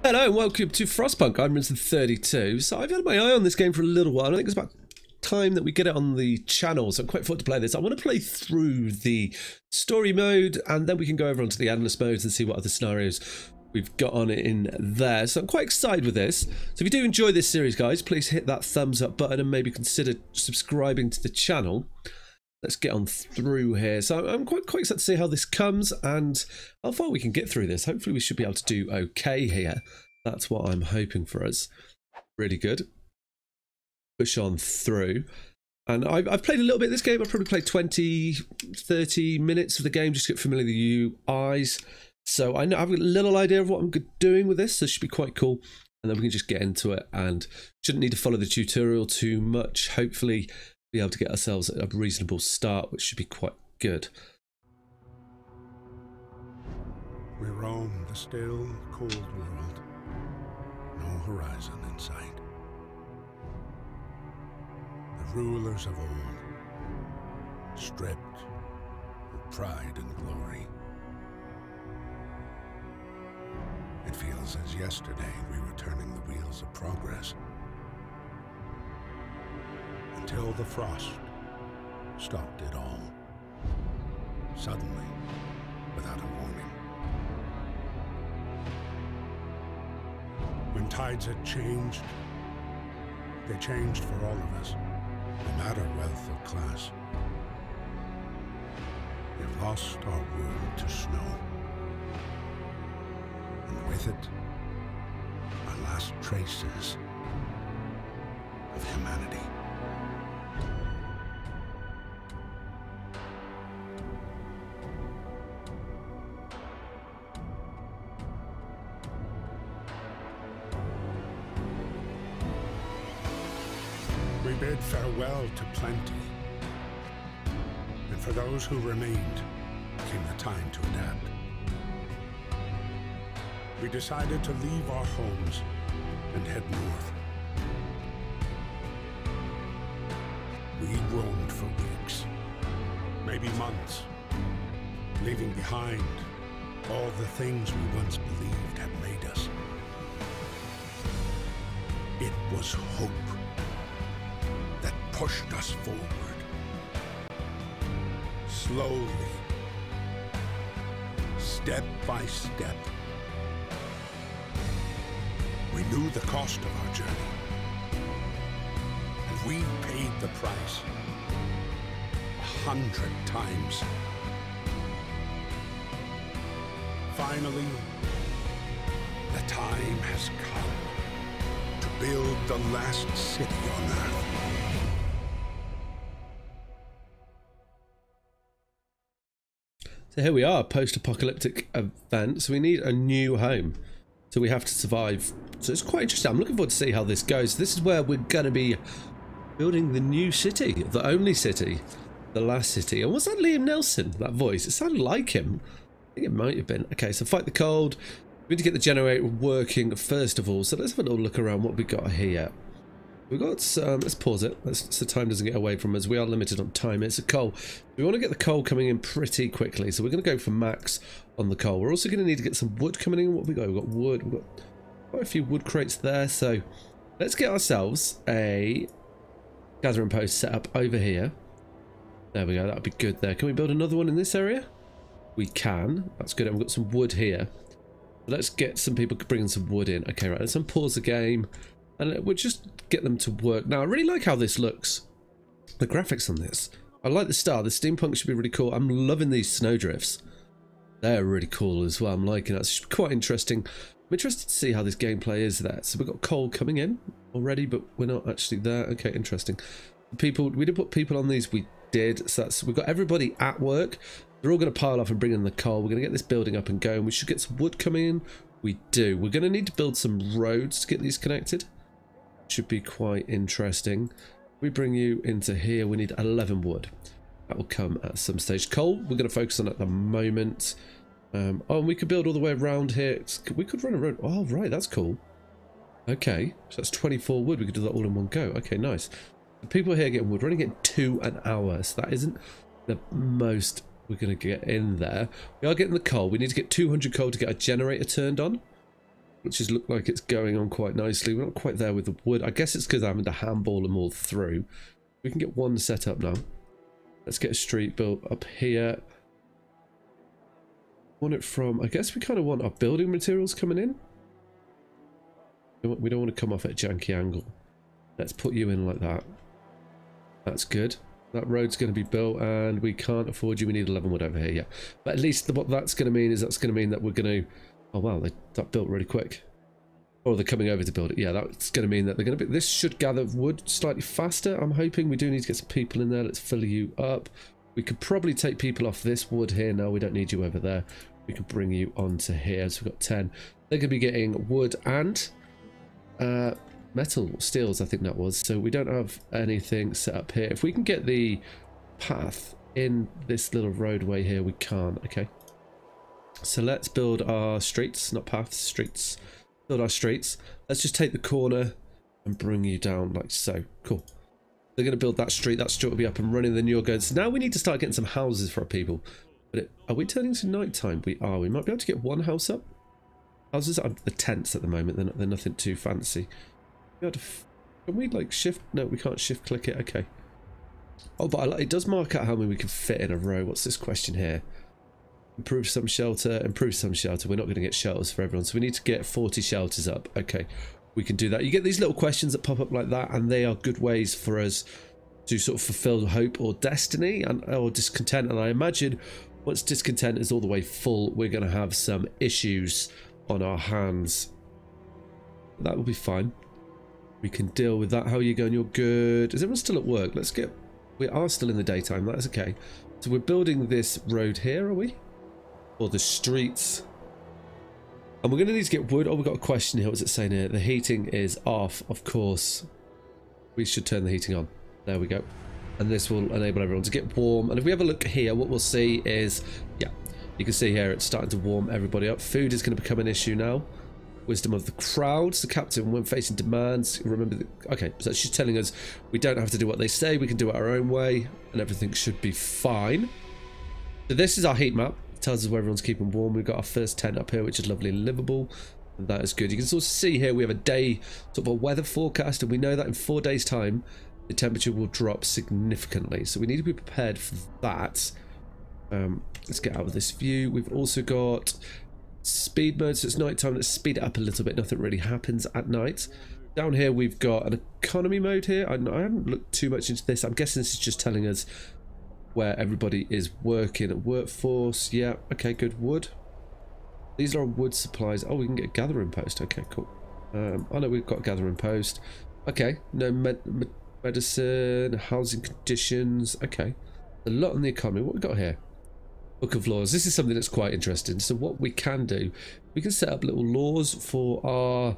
Hello and welcome to Frostpunk. I'm Rinson32. So I've had my eye on this game for a little while. I think it's about time that we get it on the channel, so I'm quite forward to play this. I want to play through the story mode and then we can go over onto the endless modes and see what other scenarios we've got on it in there. So I'm quite excited with this. So if you do enjoy this series, guys, please hit that thumbs up button and maybe consider subscribing to the channel. Let's get on through here. So I'm quite excited to see how this comes and how far we can get through this. Hopefully we should be able to do okay here. That's what I'm hoping for us. Really good. Push on through. And I've played a little bit of this game. I've probably played 20-30 minutes of the game just to get familiar with the UIs. So I have a little idea of what I'm doing with this. So it should be quite cool. And then we can just get into it and shouldn't need to follow the tutorial too much. Hopefully be able to get ourselves a reasonable start, which should be quite good. We roam the still, cold world. No horizon in sight. The rulers of old, stripped of pride and glory. It feels as yesterday we were turning the wheels of progress. Until the frost stopped it all. Suddenly, without a warning. When tides had changed, they changed for all of us, no matter wealth or class. We've lost our world to snow. And with it, our last traces of humanity. We bid farewell to plenty, and for those who remained came the time to adapt. We decided to leave our homes and head north. We roamed for weeks, maybe months, leaving behind all the things we once believed had made us. It was hope that pushed us forward. Slowly, step by step. We knew the cost of our journey, and we paid the price 100 times. Finally, the time has come to build the last city on Earth. So here we are, post-apocalyptic event. So we need a new home. So we have to survive. So it's quite interesting. I'm looking forward to see how this goes. This is where we're going to be building the new city, the only city, the last city. And was that Liam Nelson, that voice? It sounded like him. I think it might have been. Okay, so fight the cold. We need to get the generator working first of all. So let's have a little look around what we got here. We've got some, let's pause it. So time doesn't get away from us. We are limited on time. It's a coal. We want to get the coal coming in pretty quickly. So we're going to go for max on the coal. We're also going to need to get some wood coming in. What have we got? We've got wood. We've got quite a few wood crates there. So let's get ourselves a gathering post set up over here. There we go. That would be good there. Can we build another one in this area? We can. That's good. And we've got some wood here. Let's get some people bringing some wood in. Okay, right. Let's unpause the game. And we'll just get them to work. Now, I really like how this looks. The graphics on this. I like the style. The steampunk should be really cool. I'm loving these snowdrifts. They're really cool as well. I'm liking that. It should be quite interesting. I'm interested to see how this gameplay is there. So we've got coal coming in already, but we're not actually there. Okay, interesting. People, we did put people on these. We did. So that's, we've got everybody at work. They're all going to pile off and bring in the coal. We're going to get this building up and going. We should get some wood coming in. We do. We're going to need to build some roads to get these connected. Should be quite interesting. We bring you into here. We need 11 wood. That will come at some stage. Coal, we're going to focus on at the moment. Oh, and we could build all the way around here. We could run a road. Oh, right, that's cool. Okay, so that's 24 wood. We could do that all in one go. Okay, nice. The people here getting wood. We're only getting 2 an hour, so that isn't the most we're going to get in there. We are getting the coal. We need to get 200 coal to get a generator turned on. which is look like it's going on quite nicely. We're not quite there with the wood. I guess it's because I'm having to handball them all through. We can get one set up now. Let's get a street built up here. Want it from, I guess we kind of want our building materials coming in. We don't want to come off at a janky angle. Let's put you in like that. That's good. That road's going to be built and we can't afford you. We need 11 wood over here, yeah. But at least what that's going to mean is that's going to mean that we're going to... Oh wow, that built really quick. Or they're coming over to build it. Yeah, that's going to mean that they're going to be... This should gather wood slightly faster, I'm hoping. We do need to get some people in there. Let's fill you up. We could probably take people off this wood here. No, we don't need you over there. We could bring you onto here. So we've got 10. They're going to be getting wood and metal, steels, I think that was. So we don't have anything set up here. If we can get the path in this little roadway here, we can't. Okay. So let's build our streets, not paths, streets. Build our streets. Let's just take the corner and bring you down like so. Cool. They're going to build that street. That street will be up and running. Then you're going. So now we need to start getting some houses for our people. But are we turning to nighttime? We are. We might be able to get one house up. Houses are the tents at the moment. They're nothing too fancy. Can we like shift? No, we can't shift click it. Okay. Oh, but it does mark out how many we can fit in a row. What's this question here? Improve some shelter. Improve some shelter. We're not going to get shelters for everyone. So we need to get 40 shelters up. Okay. We can do that. You get these little questions that pop up like that, and they are good ways for us to sort of fulfill hope or destiny or discontent. And I imagine once discontent is all the way full, we're going to have some issues on our hands. That will be fine. We can deal with that. How are you going? You're good. Is everyone still at work? We are still in the daytime. That's okay. So we're building this road here, are we? Or the streets. And we're going to need to get wood. Oh, we've got a question here. What's it saying here? The heating is off. Of course. We should turn the heating on. There we go. And this will enable everyone to get warm. And if we have a look here, what we'll see is, yeah, you can see here it's starting to warm everybody up. Food is going to become an issue now. Wisdom of the crowds. The captain, when facing demands, remember okay, so she's telling us we don't have to do what they say. We can do it our own way and everything should be fine. So this is our heat map. Tells us where everyone's keeping warm. We've got our first tent up here, which is lovely and livable, and that is good. You can sort of see here we have a day sort of a weather forecast, and we know that in 4 days time the temperature will drop significantly, so we need to be prepared for that. Let's get out of this view. We've also got speed mode, so it's night time. Let's speed it up a little bit. Nothing really happens at night. Down here we've got an economy mode here. I haven't looked too much into this. I'm guessing this is just telling us where everybody is working at workforce. Yeah, okay, good. Wood. These are our wood supplies. Oh, we can get a gathering post. Okay, cool. Oh no, we've got a gathering post. Okay, no medicine, housing conditions. Okay, a lot on the economy. What we got here? Book of laws. This is something that's quite interesting. So what we can do, we can set up little laws for our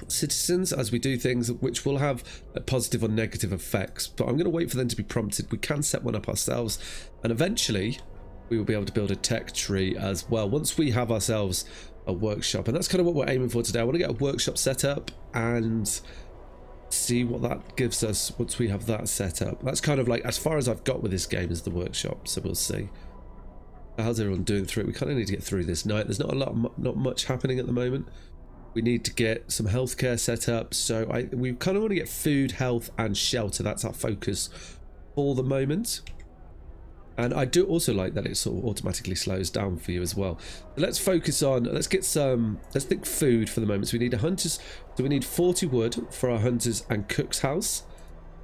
citizens as we do things, which will have positive or negative effects, but I'm going to wait for them to be prompted. We can set one up ourselves, and eventually we will be able to build a tech tree as well once we have ourselves a workshop, and that's kind of what we're aiming for today. I want to get a workshop set up and see what that gives us once we have that set up. That's kind of like as far as I've got with this game is the workshop, so we'll see. How's everyone doing through it? We kind of need to get through this night. There's not much happening at the moment. We need to get some healthcare set up, so we kind of want to get food, health and shelter. That's our focus for the moment. And I do also like that it sort of automatically slows down for you as well. Let's focus on, let's think food for the moment. So we need we need 40 wood for our hunters and cook's house,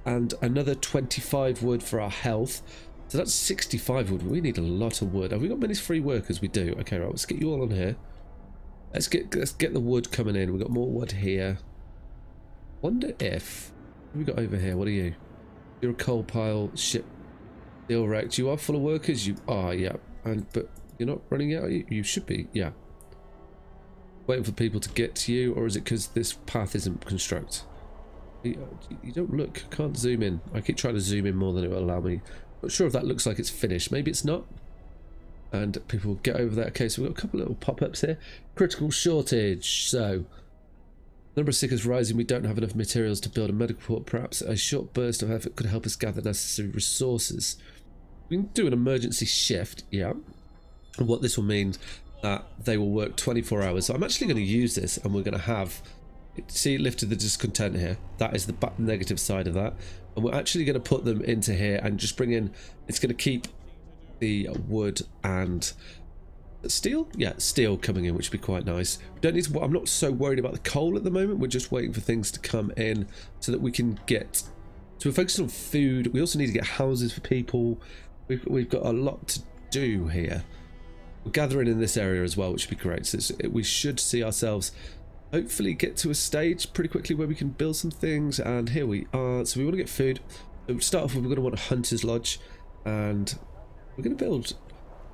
and another 25 wood for our health. So that's 65 wood. We need a lot of wood. Have we got many free workers? We do. Okay, right, let's get you all on here. Let's get the wood coming in. We've got more wood here. Wonder if... What have we got over here? What are you? You're a coal pile. Ship. Steel wrecked. You are full of workers? You are, yeah. But you're not running out? You should be, yeah. Waiting for people to get to you, or is it because this path isn't construct? You don't look. I can't zoom in. I keep trying to zoom in more than it will allow me. Not sure if that looks like it's finished. Maybe it's not. And people will get over that. Okay, so we've got a couple of little pop-ups here. Critical shortage. So, number of sick is rising. We don't have enough materials to build a medical port. Perhaps a short burst of effort could help us gather necessary resources. We can do an emergency shift, yeah. And what this will mean that they will work 24 hours. So I'm actually going to use this, and we're going to have, see, it lifted the discontent here. That is the negative side of that. And we're actually going to put them into here and just bring in, it's going to keep the wood and steel. Yeah, steel coming in, which would be quite nice. We don't need to, I'm not so worried about the coal at the moment. We're just waiting for things to come in so that we can get, so we're focusing on food. We also need to get houses for people. We've got a lot to do here. We're gathering in this area as well, which would be great. So we should see ourselves hopefully get to a stage pretty quickly where we can build some things. And here we are. So we want to get food. So to start off with, we're going to want a hunter's lodge, and we're going to build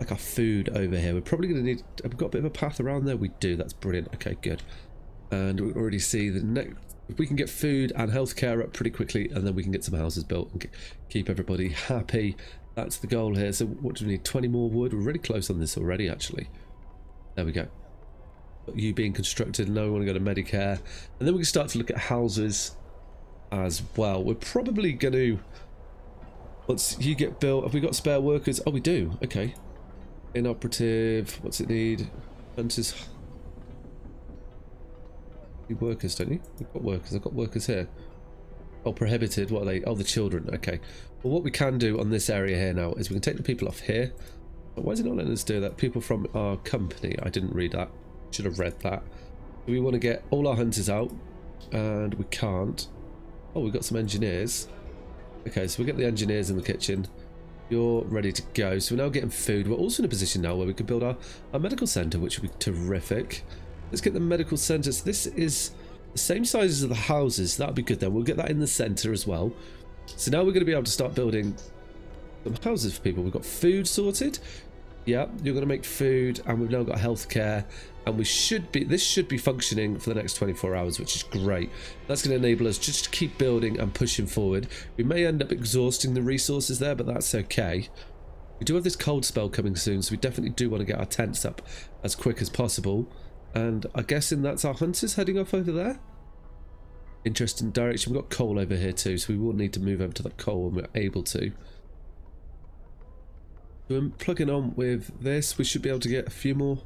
like our food over here. We're probably going to need, have we got a bit of a path around there? We do. That's brilliant. Okay, good. And we already see the next, if we can get food and healthcare up pretty quickly, and then we can get some houses built and keep everybody happy. That's the goal here. So what do we need? 20 more wood. We're really close on this already, actually. There we go. Got you being constructed. Now we want to go to Medicare, and then we can start to look at houses as well. We're probably going to, once you get built, have we got spare workers? Oh, we do. Okay. Inoperative. What's it need? Hunters. You need workers, don't you? We've got workers. I've got workers here. Oh, prohibited. What are they? Oh, the children. Okay. Well, what we can do on this area here now is we can take the people off here. But why is it not letting us do that? People from our company. I didn't read that. Should have read that. We want to get all our hunters out, and we can't. Oh, we've got some engineers. Okay, so we get the engineers in the kitchen. You're ready to go. So we're now getting food. We're also in a position now where we can build our medical center, which would be terrific. Let's get the medical center. So this is the same size as the houses. That'll be good then. We'll get that in the center as well. So now we're going to be able to start building some houses for people. We've got food sorted. Yeah, you're going to make food, and we've now got healthcare, and we should be, this should be functioning for the next 24 hours, which is great. That's going to enable us just to keep building and pushing forward. We may end up exhausting the resources there, but that's okay. We do have this cold spell coming soon, so we definitely do want to get our tents up as quick as possible. And I'm guessing that's our hunters heading off over there. Interesting direction. We've got coal over here too, so we will need to move over to that coal when we're able to. So I'm plugging on with this. We should be able to get a few more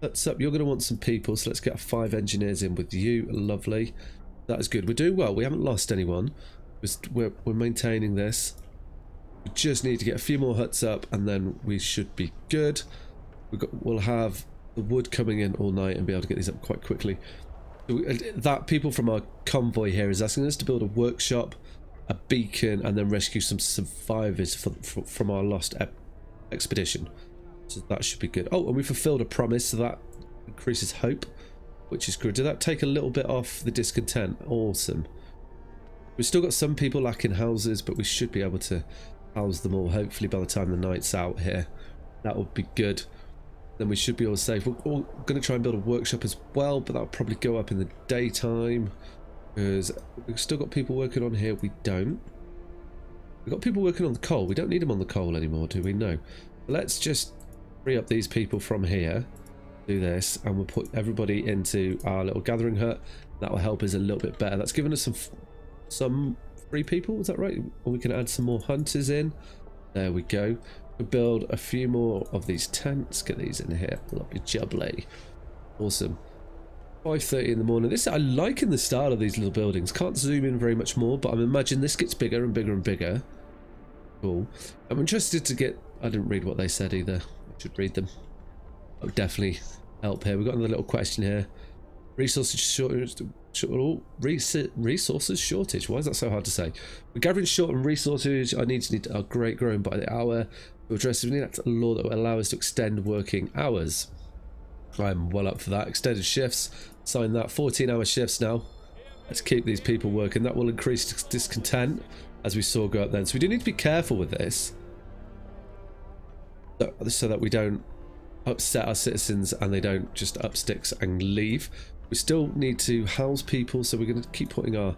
huts up. You're going to want some people, so let's get 5 engineers in with you. Lovely. That is good. We're doing well. We haven't lost anyone. We're maintaining this. We just need to get a few more huts up, and then we should be good. We'll have the wood coming in all night and be able to get these up quite quickly. That people from our convoy here is asking us to build a workshop, a beacon, and then rescue some survivors from our lost expedition. So that should be good. Oh, and we fulfilled a promise, so that increases hope, which is good. Did that take a little bit off the discontent? Awesome. We've still got some people lacking houses, but we should be able to house them all, hopefully by the time the night's out here. That would be good. Then we should be all safe. We're all going to try and build a workshop as well, but that'll probably go up in the daytime, because we've still got people working on here. We don't. We've got people working on the coal. We don't need them on the coal anymore, do we? No. Let's just free up these people from here, do this, and we'll put everybody into our little gathering hut. That will help us a little bit better. That's given us some free people, is that right? Or we can add some more hunters in. There we go. We'll build a few more of these tents. Get these in here. Lovely jubbly. Awesome. 5:30 in the morning. This, I like in the style of these little buildings. Can't zoom in very much more, but I imagine this gets bigger and bigger and bigger. Cool. I'm interested to get, I didn't read what they said either. I should read them. That would definitely help here. We've got another little question here. Resources shortage. Resources shortage. Why is that so hard to say? We're gathering short on resources. I need our great growing by the hour. To address it, we need a law that will allow us to extend working hours. I'm well up for that. Extended shifts. Sign that. 14-hour shifts now. Let's keep these people working. That will increase discontent, as we saw go up then. So we do need to be careful with this, so that we don't upset our citizens and they don't just up sticks and leave. We still need to house people, so we're going to keep putting our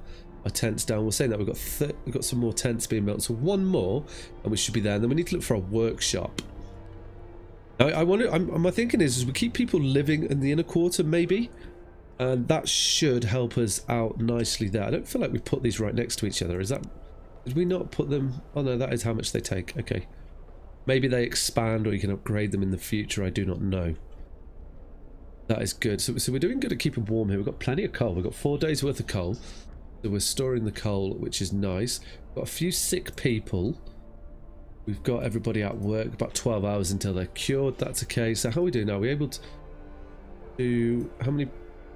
tents down. We're saying that we've got some more tents being built, so one more and we should be there. And then we need to look for a workshop. Now, I wonder, my thinking is we keep people living in the inner quarter maybe, and that should help us out nicely there. I don't feel like we put these right next to each other. Is that, did we not put them? Oh no, that is how much they take. Okay, maybe they expand or you can upgrade them in the future. I do not know. That is good. So we're doing good at keeping warm here. We've got plenty of coal. We've got 4 days worth of coal. So we're storing the coal, which is nice. We've got a few sick people. We've got everybody at work, about 12 hours until they're cured. That's okay. So how are we doing now? Are we able to do... How many...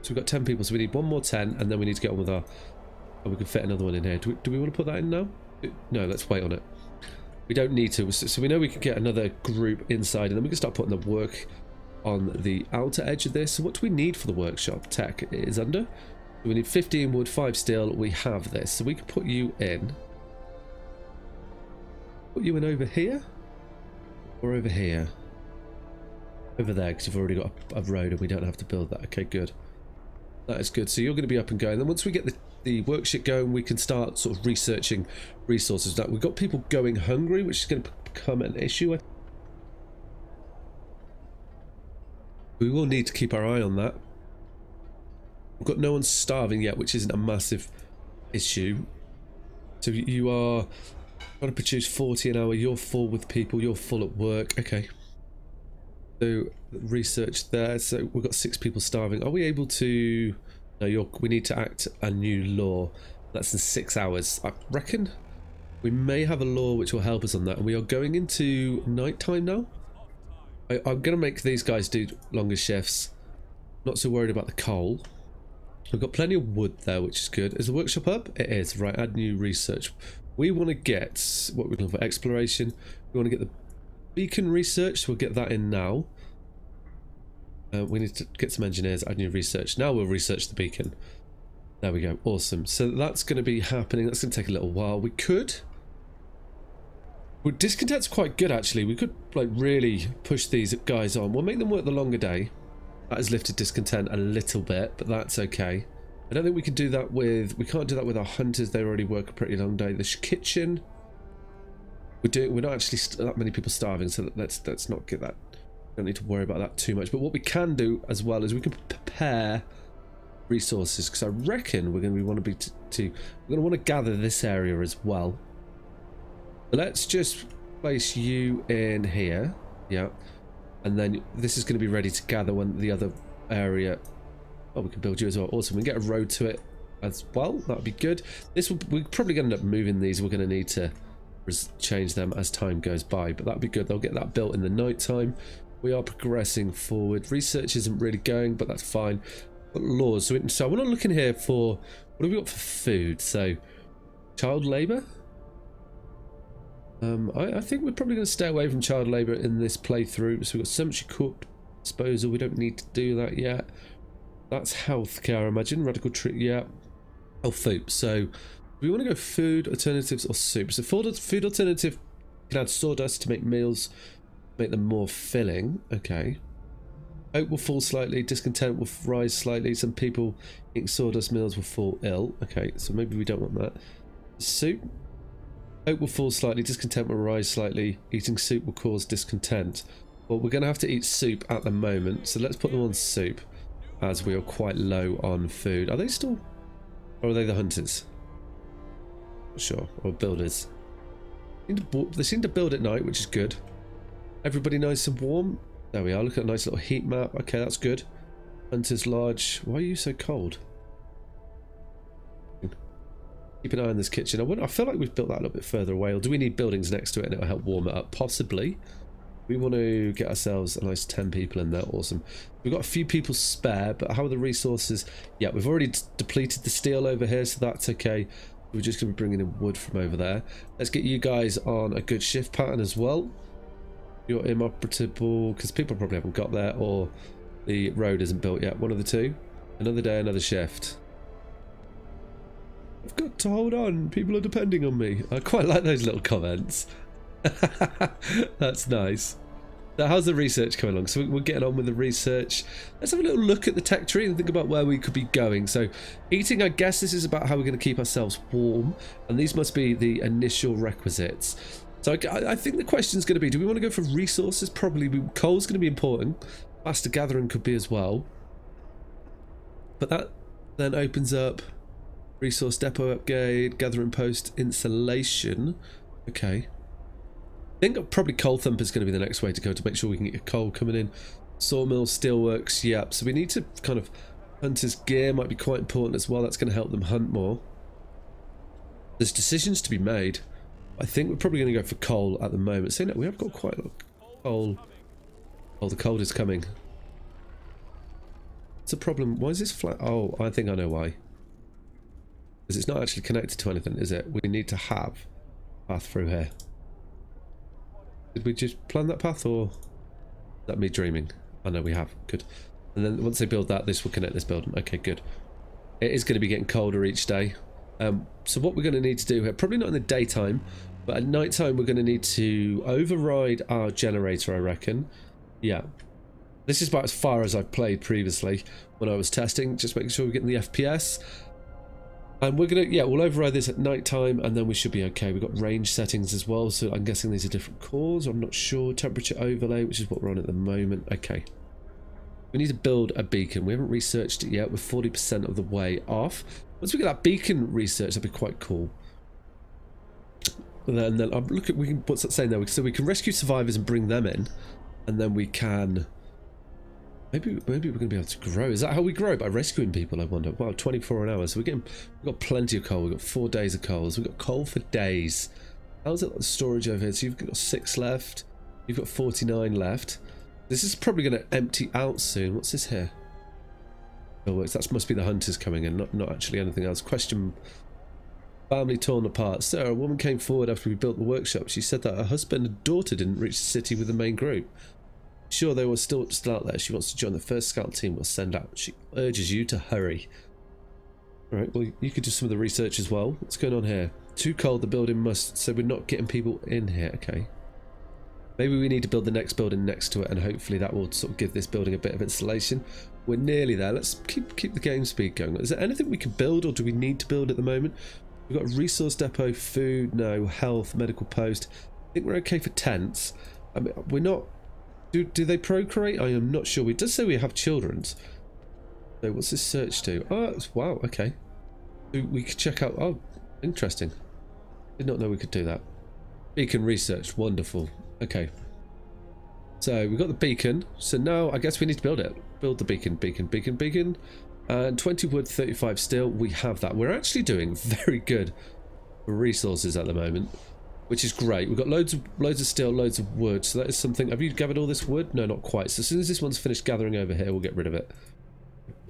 So we've got 10 people, so we need one more 10, and then we need to get on with our... Oh, we can fit another one in here. Do we want to put that in now? No, let's wait on it. We don't need to. So we know we can get another group inside, and then we can start putting the work on the outer edge of this. So what do we need for the workshop? Tech is under. We need 15 wood, 5 steel. We have this. So we can put you in. Put you in over here? Or over here? Over there, because you've already got a road and we don't have to build that. Okay, good. That is good. So you're going to be up and going. Then once we get the worksheet going, we can start sort of researching resources. Now, we've got people going hungry, which is going to become an issue. We will need to keep our eye on that. We've got no one starving yet, which isn't a massive issue. So you are trying to produce 40 an hour. You're full with people. You're full at work. Okay. So research there. So we've got 6 people starving. Are we able to... No, we need to act a new law. That's in 6 hours. I reckon we may have a law which will help us on that. And we are going into night time now. I'm going to make these guys do longer shifts. Not so worried about the coal. We've got plenty of wood there, which is good. Is the workshop up? It is. Right, add new research. We want to get... What we're looking for? Exploration. We want to get the beacon research. So we'll get that in now. We need to get some engineers, add new research. Now we'll research the beacon. There we go. Awesome. So that's going to be happening. That's going to take a little while. We could... Well, discontent's quite good, actually. We could, like, really push these guys on. We'll make them work the longer day. That has lifted discontent a little bit, but that's okay. I don't think we can do that with... We can't do that with our hunters. They already work a pretty long day. The kitchen... We're not actually that many people starving, so let's not get that... Don't need to worry about that too much. But what we can do as well is we can prepare resources, because I reckon we're going to want to gather this area as well. But let's just place you in here, yeah, and then this is going to be ready to gather when the other area. Oh, we can build you as well. Awesome. We can get a road to it as well. That would be good. We're probably going to end up moving these. We're going to need to change them as time goes by, but that'd be good. They'll get that built in the night time. We are progressing forward. Research isn't really going, but that's fine. But laws. So I want to look in here for... What have we got for food? So, child labour? I think we're probably going to stay away from child labour in this playthrough. So we've got cemetery cooked disposal. We don't need to do that yet. That's healthcare, I imagine. Radical treat, yeah. Oh, food. So we want to go food alternatives or soup. So food alternative, you can add sawdust to make meals, make them more filling. Okay. Hope will fall slightly. Discontent will rise slightly. Some people eating sawdust meals will fall ill. Okay, so maybe we don't want that. Soup. Hope will fall slightly. Discontent will rise slightly. Eating soup will cause discontent. Well, we're going to have to eat soup at the moment, so let's put them on soup, as we are quite low on food. Are they still... Or are they the hunters? Not sure. Or builders. They seem to build at night, which is good. Everybody nice and warm. There we are. Look at a nice little heat map. Okay, that's good. Hunter's Lodge. Why are you so cold? Keep an eye on this kitchen. I feel like we've built that a little bit further away. Or do we need buildings next to it and it'll help warm it up? Possibly. We want to get ourselves a nice 10 people in there. Awesome. We've got a few people spare, but how are the resources? Yeah, we've already depleted the steel over here, so that's okay. We're just going to be bringing in wood from over there. Let's get you guys on a good shift pattern as well. You're inoperable, because people probably haven't got there, or the road isn't built yet. One of the two. Another day, another shift. I've got to hold on. People are depending on me. I quite like those little comments. That's nice. So how's the research coming along? So we're getting on with the research. Let's have a little look at the tech tree and think about where we could be going. So eating, I guess this is about how we're going to keep ourselves warm, and these must be the initial requisites. So I think the question is going to be, do we want to go for resources? Probably. Coal's going to be important. Faster gathering could be as well. But that then opens up resource depot upgrade, gathering post, insulation. Okay. I think probably coal thumper is going to be the next way to go to make sure we can get coal coming in. Sawmill, steelworks, yep. So we need to kind of... Hunter's gear might be quite important as well. That's going to help them hunt more. There's decisions to be made. I think we're probably going to go for coal at the moment. So no, we have got quite a lot of coal. Oh, the cold is coming. It's a problem. Why is this flat? Oh, I think I know why. Because it's not actually connected to anything, is it? We need to have a path through here. Did we just plan that path, or is that me dreaming? Oh no, we have. Good. And then once they build that, this will connect this building. Okay, good. It is going to be getting colder each day. So what we're going to need to do here, probably not in the daytime, but at night time we're going to need to override our generator, I reckon. Yeah. This is about as far as I've played previously when I was testing, just making sure we're getting the FPS. And we're going to, yeah, we'll override this at night time and then we should be okay. We've got range settings as well, so I'm guessing these are different cores. I'm not sure. Temperature overlay, which is what we're on at the moment. Okay. We need to build a beacon. We haven't researched it yet. We're 40% of the way off. Once we get that beacon research, that'd be quite cool. And then look at, what's that saying there? So we can rescue survivors and bring them in, and then we can. Maybe we're going to be able to grow. Is that how we grow? By rescuing people, I wonder. Wow, 24 an hour. So we've got plenty of coal. We've got 4 days of coal. So we've got coal for days. How's it like the storage over here? So you've got 6 left. You've got 49 left. This is probably going to empty out soon. What's this here? Oh, that must be the hunters coming in, not actually anything else. Question: family torn apart. Sir, a woman came forward after we built the workshop. She said that her husband and daughter didn't reach the city with the main group. Sure, they were still out there. She wants to join the first scout team we'll send out. She urges you to hurry. Alright, well, you could do some of the research as well. What's going on here? Too cold, the building must... So we're not getting people in here. Okay. Maybe we need to build the next building next to it, and hopefully that will sort of give this building a bit of insulation. We're nearly there. Let's keep the game speed going. Is there anything we can build, or do we need to build at the moment? We've got a resource depot, food, no, health, medical post. I think we're okay for tents. I mean, we're not... Do they procreate? I am not sure. It does say we have children. So what's this search do? Oh, wow, okay. We could check out... Oh, interesting. Did not know we could do that. Beacon research, wonderful. Okay. So we've got the beacon. So now I guess we need to build it. Build the beacon, beacon. And 20 wood, 35 steel. We have that. We're actually doing very good for resources at the moment, which is great. We've got loads of steel, loads of wood. So that is something. Have you gathered all this wood? No, not quite. So as soon as this one's finished gathering over here, we'll get rid of it.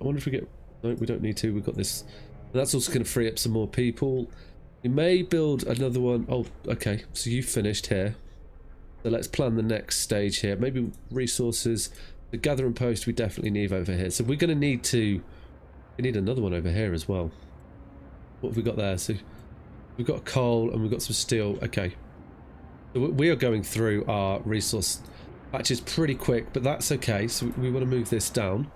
I wonder if we get... No, we don't need to. We've got this. And that's also going to free up some more people. We may build another one. Oh, okay. So you finished here. So let's plan the next stage here. Maybe resources. The gather and post we definitely need over here. So we're going to need to... We need another one over here as well. What have we got there? So we've got coal and we've got some steel. Okay. So we are going through our resource patches pretty quick, but that's okay. So we want to move this down.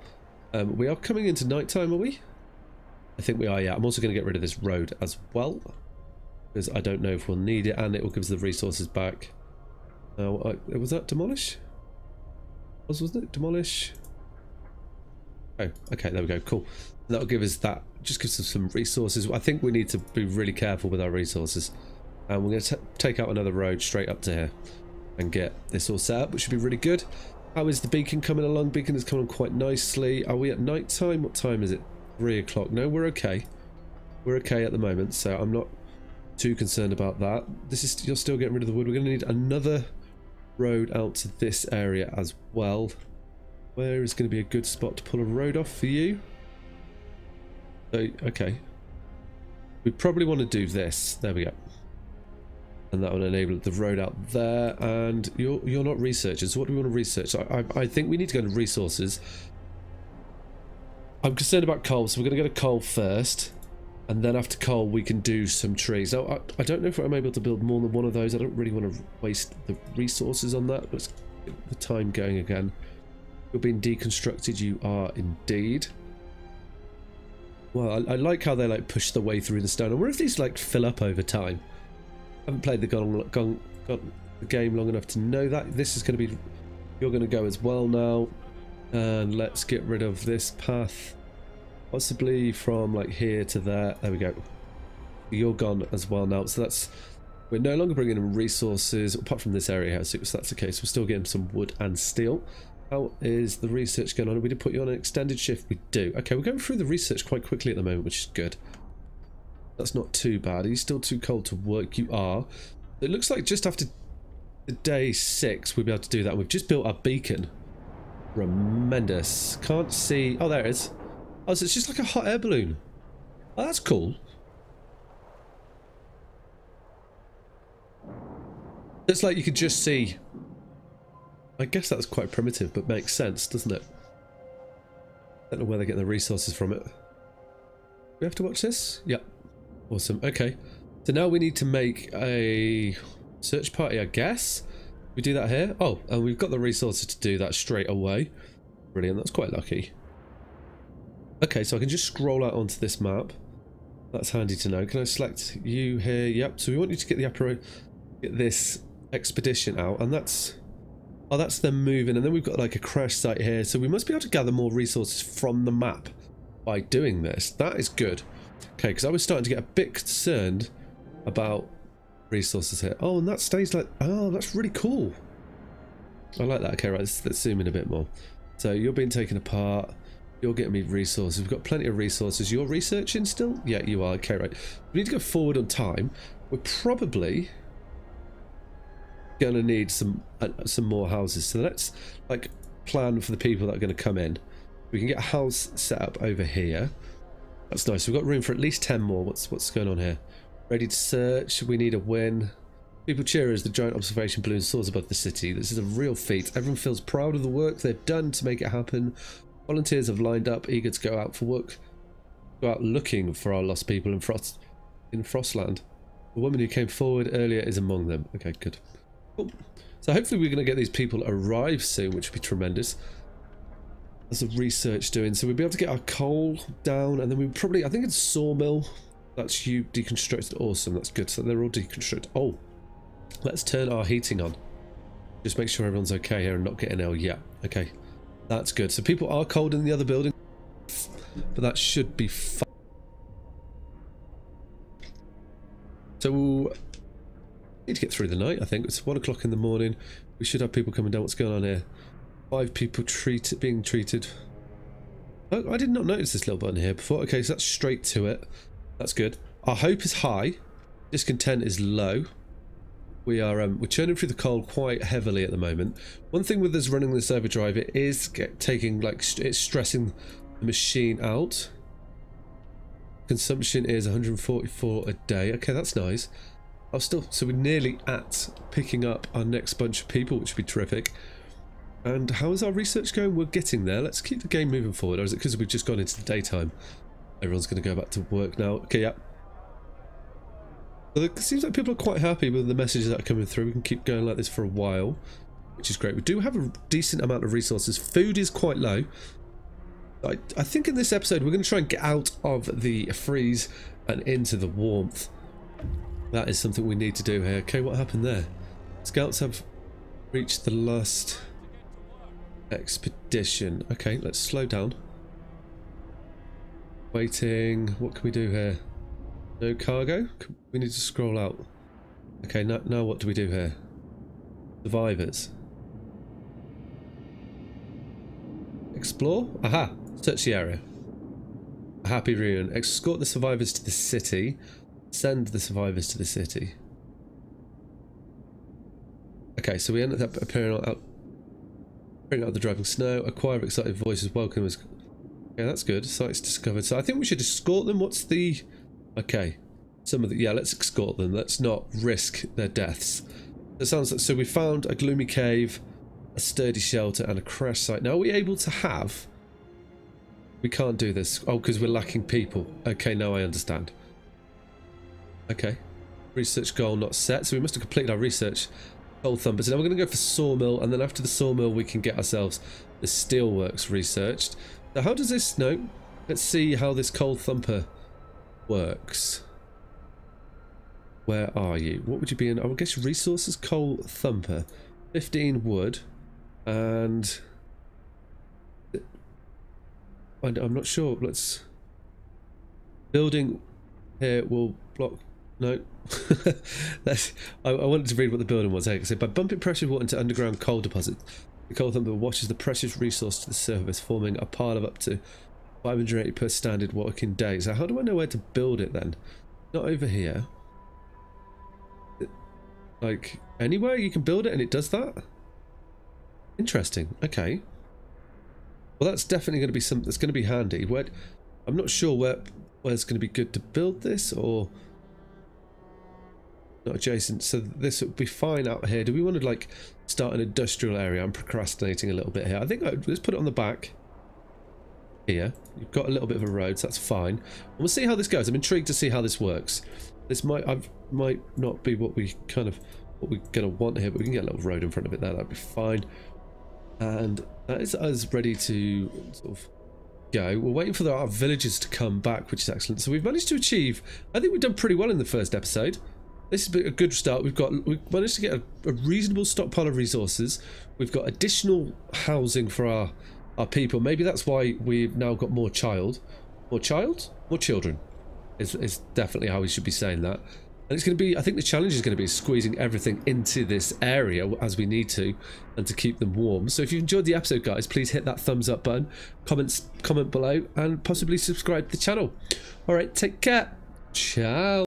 We are coming into nighttime, are we? I think we are, yeah. I'm also going to get rid of this road as well, because I don't know if we'll need it, and it will give us the resources back. Was that demolish? Wasn't it demolish? Oh, okay, there we go, cool. And that'll give us that, just gives us some resources. I think we need to be really careful with our resources. And we're going to take out another road straight up to here and get this all set up, which should be really good. How is the beacon coming along? Beacon is coming quite nicely. Are we at night time? What time is it? 3 o'clock. No, we're okay. We're okay at the moment, so I'm not too concerned about that. This is, you're still getting rid of the wood. We're going to need another road out to this area as well. Where is going to be a good spot to pull a road off for you? So, okay. We probably want to do this. There we go. And that will enable the road out there. And you're not researchers. So what do we want to research? I think we need to go to resources. I'm concerned about coal, so we're going to go to coal first. And then after coal, we can do some trees. Now, I don't know if I'm able to build more than one of those. I don't really want to waste the resources on that. Let's get the time going again. You're being deconstructed. You are indeed. Well, I like how they like push the way through the stone. I wonder if these like fill up over time. I haven't played the game long enough to know that. This is going to be... You're going to go as well now. And let's get rid of this path. Possibly from like here to there. There we go. You're gone as well now. So that's... We're no longer bringing in resources, apart from this area here. So that's the case. We're still getting some wood and steel. How is the research going on? We did put you on an extended shift. We do. Okay, we're going through the research quite quickly at the moment, which is good. That's not too bad. Are you still too cold to work? You are. It looks like just after day 6 we'll be able to do that. We've just built our beacon. Tremendous. Can't see. Oh, there it is. Oh, so it's just like a hot air balloon. Oh, that's cool. It's like you could just see. I guess that's quite primitive, but makes sense, doesn't it? Don't know where they're getting the resources from it. We have to watch this? Yep. Awesome. Okay. So now we need to make a search party, I guess. We do that here. Oh, and we've got the resources to do that straight away. Brilliant. That's quite lucky. Okay, so I can just scroll out onto this map. That's handy to know. Can I select you here? Yep. So we want you to get the get this expedition out, and that's. Oh, that's them moving, and then we've got like a crash site here, so we must be able to gather more resources from the map by doing this. That is good. Okay, because I was starting to get a bit concerned about resources here. Oh, and that stays like... Oh, that's really cool. I like that. Okay, right, let's zoom in a bit more. So you're being taken apart. You're getting me resources. We've got plenty of resources. You're researching still? Yeah, you are. Okay, right. We need to go forward on time. We're probably gonna need some more houses, so let's like plan for the people that are going to come in. We can get a house set up over here. That's nice. We've got room for at least 10 more. What's going on here? Ready to search. We need a win. People cheer as the giant observation balloon soars above the city. This is a real feat. Everyone feels proud of the work they've done to make it happen. Volunteers have lined up, eager to go out for work, go out looking for our lost people in Frostland. The woman who came forward earlier is among them. Okay, good. Cool. So hopefully we're going to get these people arrive soon, which would be tremendous. There's the research doing, so we'll be able to get our coal down, and then we probably, I think it's sawmill. That's you deconstructed. Awesome, that's good. So they're all deconstructed. Oh, let's turn our heating on. Just make sure everyone's okay here and not getting ill. Yeah, okay, that's good. So people are cold in the other building, but that should be fine. So we'll need to get through the night. I think it's 1 o'clock in the morning. We should have people coming down. What's going on here? 5 people being treated. Oh, I did not notice this little button here before. Okay, so that's straight to it. That's good. Our hope is high. Discontent is low. We are we're churning through the coal quite heavily at the moment. One thing with us running this overdrive, it is taking like it's stressing the machine out. Consumption is 144 a day. Okay, that's nice. So we're nearly at picking up our next bunch of people, which would be terrific. And how is our research going? We're getting there. Let's keep the game moving forward. Or is it because we've just gone into the daytime? Everyone's going to go back to work now. Okay, yeah. Well, it seems like people are quite happy with the messages that are coming through. We can keep going like this for a while, which is great. We do have a decent amount of resources. Food is quite low. I think in this episode we're going to try and get out of the freeze and into the warmth. That is something we need to do here. Okay, what happened there? Scouts have reached the last expedition. Okay, let's slow down. Waiting. What can we do here? No cargo? We need to scroll out. Okay, now what do we do here? Survivors. Explore? Aha! Search the area. A happy reunion. Escort the survivors to the city. Send the survivors to the city. Okay, so we ended up appearing out the driving snow. A choir of excited voices welcome us. Okay, that's good. Sites discovered. So I think we should escort them. What's the... Okay. Some of the... Yeah, let's escort them. Let's not risk their deaths. It sounds like... So we found a gloomy cave, a sturdy shelter, and a crash site. Now, are we able to have... We can't do this. Oh, because we're lacking people. Okay, now I understand. Okay. Research goal not set. So we must have completed our research. Cold Thumper. So now we're going to go for Sawmill, and then after the Sawmill we can get ourselves the Steelworks researched. Now how does this... No. Let's see how this Cold Thumper works. Where are you? What would you be in? I would guess resources, Coal Thumper. 15 wood. And... I'm not sure. Let's... Building here will block... No. I wanted to read what the building was. So by bumping pressure water into underground coal deposits, The coal thumper washes the precious resource to the surface, forming a pile of up to 580 per standard working day. So how do I know where to build it then? Not over here. Like, anywhere you can build it and it does that? Interesting. Okay. Well, that's definitely going to be something that's going to be handy. I'm not sure where it's going to be good to build this, or not adjacent. So this would be fine out here. Do we want to like start an industrial area? I'm procrastinating a little bit here. I think let's put it on the back here. You've got a little bit of a road, so that's fine. And we'll see how this goes. I'm intrigued to see how this works. This might not be what we're gonna want here, but we can get a little road in front of it there. That'd be fine. And that is us ready to sort of go. We're waiting for our villagers to come back, which is excellent. So we've managed to achieve, I think we've done pretty well in the first episode. This has been a good start. We've managed to get a reasonable stockpile of resources. We've got additional housing for our people. Maybe that's why we've now got more children is definitely how we should be saying that. And it's going to be, I think the challenge is going to be squeezing everything into this area as we need to, and to keep them warm. So if you enjoyed the episode, guys, please hit that thumbs up button, comment below, and possibly subscribe to the channel. All right, take care. Ciao.